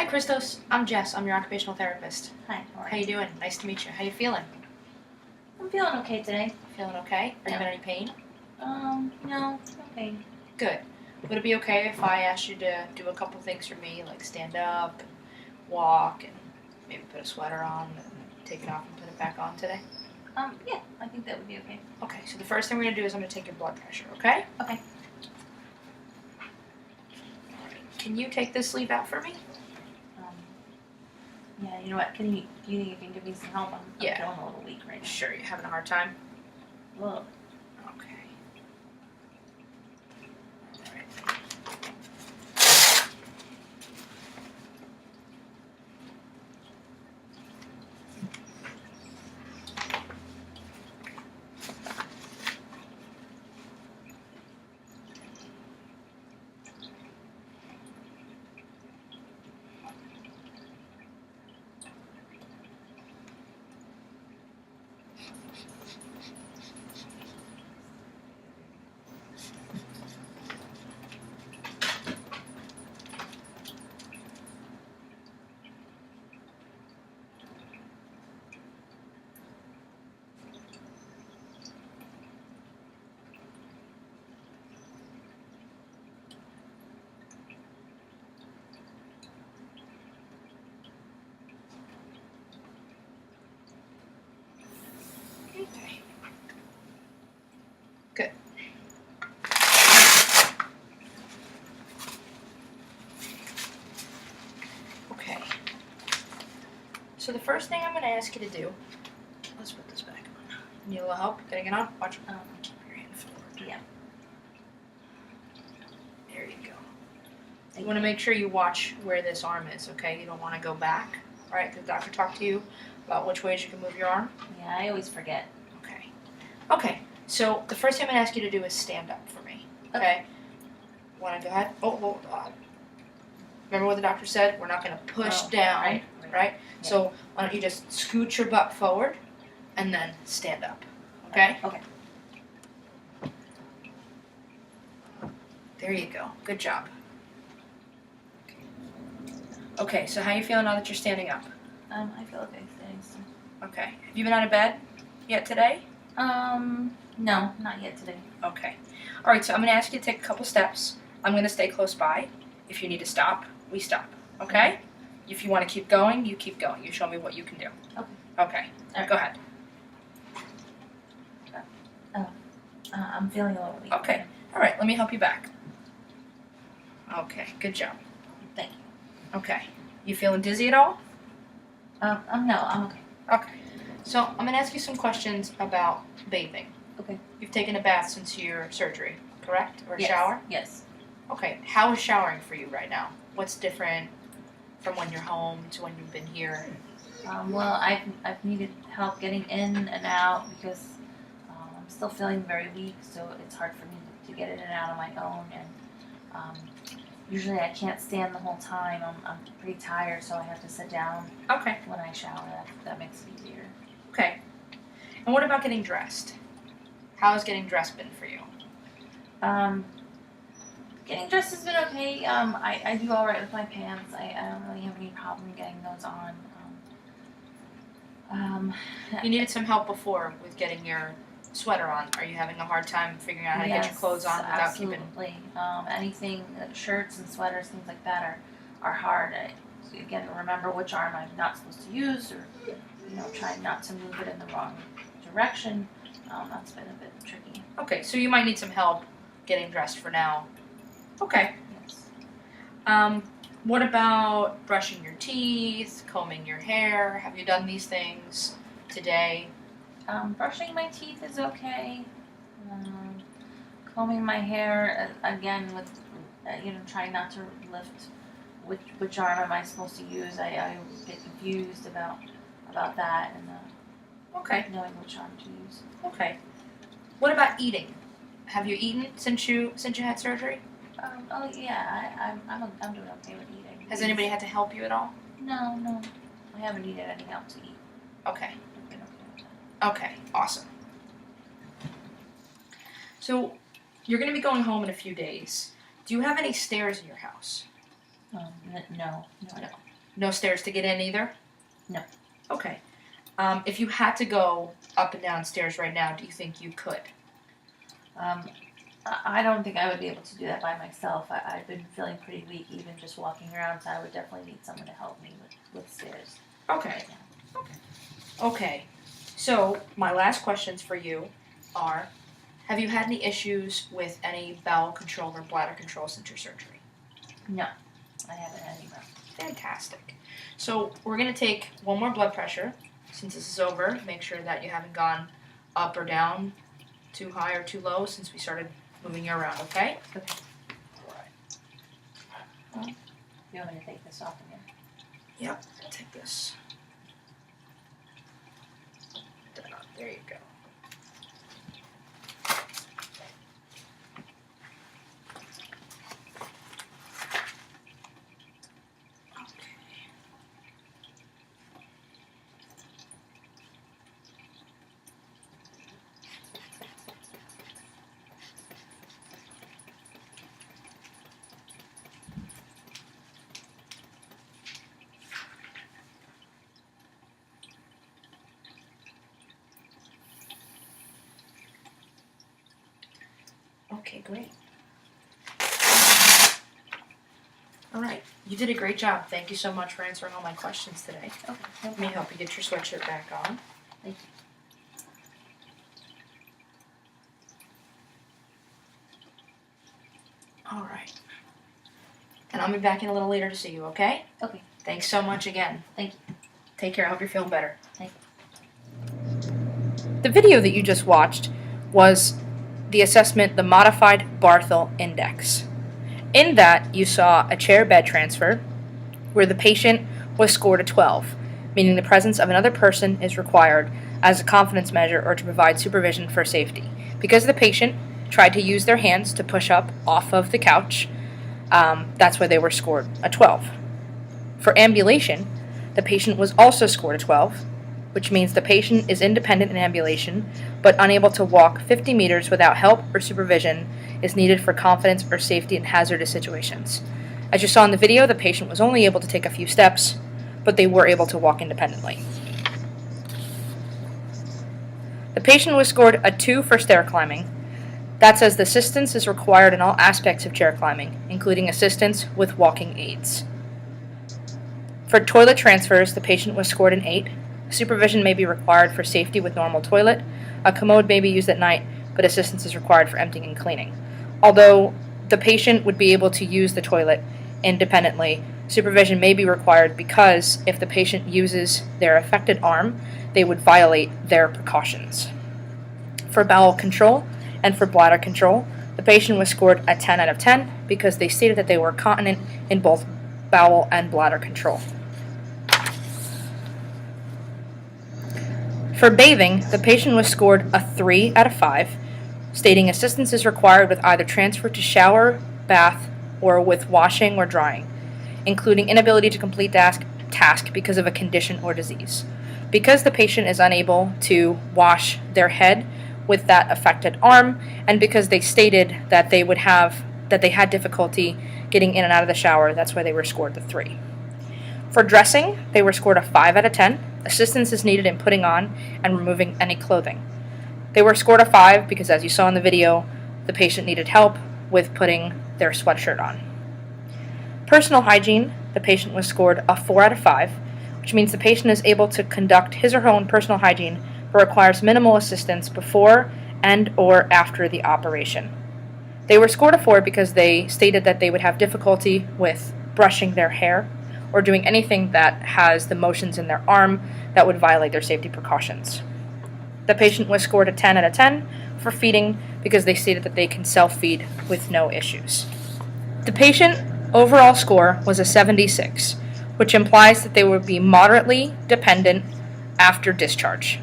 Hi, Christos. I'm Jess. I'm your occupational therapist. Hi, How you doing? Nice to meet you. How you feeling? I'm feeling okay today. Feeling okay? Are you Yeah. in any pain? No, okay. Good. Would it be okay if I asked you to do a couple things for me, like stand up, and walk, and maybe put a sweater on, and take it off and put it back on today? Yeah, I think that would be okay. Okay, so the first thing we're going to do is I'm going to take your blood pressure, okay? Okay. Alright. Can you take this sleeve out for me? Yeah, you know what? Do you think you can give me some help? I'm Yeah. feeling a little weak right now. Sure, you having a hard time? A little. Okay. Alright. Okay. Good. Okay. So the first thing I'm going to ask you to do, let's put this back on. Need a little help getting it on? Watch. Keep your hand forward. Yeah. There you go. You want to make sure you watch where this arm is, okay? You don't want to go back. All right? Did the doctor talk to you about which ways you can move your arm? Yeah, I always forget. Okay. Okay. So the first thing I'm going to ask you to do is stand up for me. Okay? Want to go ahead? Oh, hold on. Remember what the doctor said? We're not going to push down, right? Yeah. So why don't you just scoot your butt forward and then stand up, okay? Okay. There you go. Good job. Okay, so how you feeling now that you're standing up? I feel okay today. So. Okay. Have you been out of bed yet today? No, not yet today. Okay. All right, so I'm going to ask you to take a couple steps. I'm going to stay close by. If you need to stop, we stop, okay? If you want to keep going, you keep going. You show me what you can do. Okay. Okay. All right. Go ahead. I'm feeling a little weak. Okay. All right, let me help you back. Okay, good job. Thank you. Okay. You feeling dizzy at all? No, I'm okay. Okay. So I'm going to ask you some questions about bathing. Okay. You've taken a bath since your surgery, correct? Or a Yes. shower? Yes. Okay. How is showering for you right now? What's different from when you're home to when you've been here? Well, I've needed help getting in and out because I'm still feeling very weak, so it's hard for me to get in and out on my own. And usually I can't stand the whole time. I'm pretty tired, so I have to sit down Okay. when I shower. That makes it easier. Okay. And what about getting dressed? How has getting dressed been for you? Getting dressed has been okay. I do all right with my pants. I don't really have any problem getting those on. You needed some help before with getting your sweater on. Are you having a hard time figuring out how to get your clothes on without absolutely. keeping? Anything, shirts and sweaters, things like that are hard. Again, remember which arm I'm not supposed to use, or try not to move it in the wrong direction. That's been a bit tricky. Okay, so you might need some help getting dressed for now. Okay. Yes. What about brushing your teeth, combing your hair? Have you done these things today? Brushing my teeth is okay. Combing my hair, again, with trying not to lift which arm am I supposed to use. I get confused about that and Okay. knowing which arm to use. Okay. What about eating? Have you eaten since you had surgery? Oh yeah, I'm doing okay with eating. Has anybody had to help you at all? No, I haven't needed any help to eat. Okay. I've been okay with that. Okay. Awesome. So you're going to be going home in a few days. Do you have any stairs in your house? No, I don't. No stairs to get in either? No. Okay. If you had to go up and down stairs right now, do you think you could? I don't think I would be able to do that by myself. I've been feeling pretty weak even just walking around, so I would definitely need someone to help me with stairs. Okay. Right now. Okay. So, my last questions for you are, have you had any issues with any bowel control or bladder control since your surgery? No, I haven't had any more. Fantastic. So, we're going to take one more blood pressure. Since this is over, make sure that you haven't gone up or down, too high or too low since we started moving you around, okay? Okay. Alright. You want me to take this off again? Yep, I'll take this. There you go. Okay, great. All right, you did a great job. Thank you so much for answering all my questions today. Okay. No Let me problem. help you get your sweatshirt back on. Thank All right. And I'll be back in a little later to see you, okay? Okay. Thanks so much again. Thank you. Take care. I hope you're feeling better. Thank you. The video that you just watched was the assessment, the Modified Barthel Index. In that, you saw a chair-bed transfer where the patient was scored a 12, meaning the presence of another person is required as a confidence measure or to provide supervision for safety. Because the patient tried to use their hands to push up off of the couch, that's why they were scored a 12. For ambulation, the patient was also scored a 12, which means the patient is independent in ambulation, but unable to walk 50 meters without help or supervision is needed for confidence or safety in hazardous situations. As you saw in the video, the patient was only able to take a few steps, but they were able to walk independently. The patient was scored a 2 for stair climbing. That says the assistance is required in all aspects of chair climbing, including assistance with walking aids. For toilet transfers, the patient was scored an 8. Supervision may be required for safety with normal toilet. A commode may be used at night, but assistance is required for emptying and cleaning. Although the patient would be able to use the toilet independently, supervision may be required because if the patient uses their affected arm, they would violate their precautions. For bowel control and for bladder control, the patient was scored a 10 out of 10 because they stated that they were continent in both bowel and bladder control. For bathing, the patient was scored a 3 out of 5, stating assistance is required with either transfer to shower, bath, or with washing or drying, including inability to complete the task because of a condition or disease. Because the patient is unable to wash their head with that affected arm, and because they stated that they had difficulty getting in and out of the shower, that's why they were scored the 3. For dressing, they were scored a 5 out of 10. Assistance is needed in putting on and removing any clothing. They were scored a 5 because, as you saw in the video, the patient needed help with putting their sweatshirt on. Personal hygiene, the patient was scored a 4 out of 5, which means the patient is able to conduct his or her own personal hygiene but requires minimal assistance before and or after the operation. They were scored a 4 because they stated that they would have difficulty with brushing their hair or doing anything that has the motions in their arm that would violate their safety precautions. The patient was scored a 10 out of 10 for feeding because they stated that they can self-feed with no issues. The patient overall score was a 76, which implies that they would be moderately dependent after discharge.